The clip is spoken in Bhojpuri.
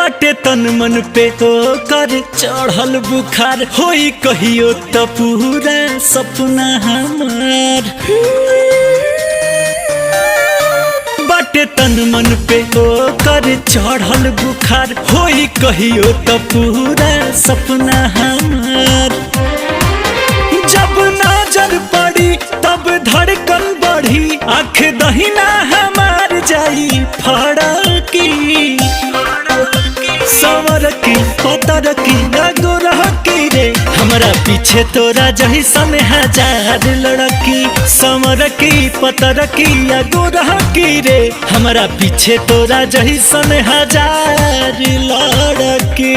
बाटे तन मन पे तो कर चढ़ल बुखार होई कहियो तो पूरा सपना हमार। बाटे तन मन पे तो कर चढ़ल बुखार होई कहियो तो पूरा सपना हमार। जब नजर पड़ी तब धड़कन बढ़ी आँख दहिना हमार जाई फड़की। सवर की पतर की गोरह की रे हमरा पीछे तोरा जैसन हजार लड़की। सवर की पतर की गोरह की रे हमरा पीछे तोरा जैसन हजार लड़की।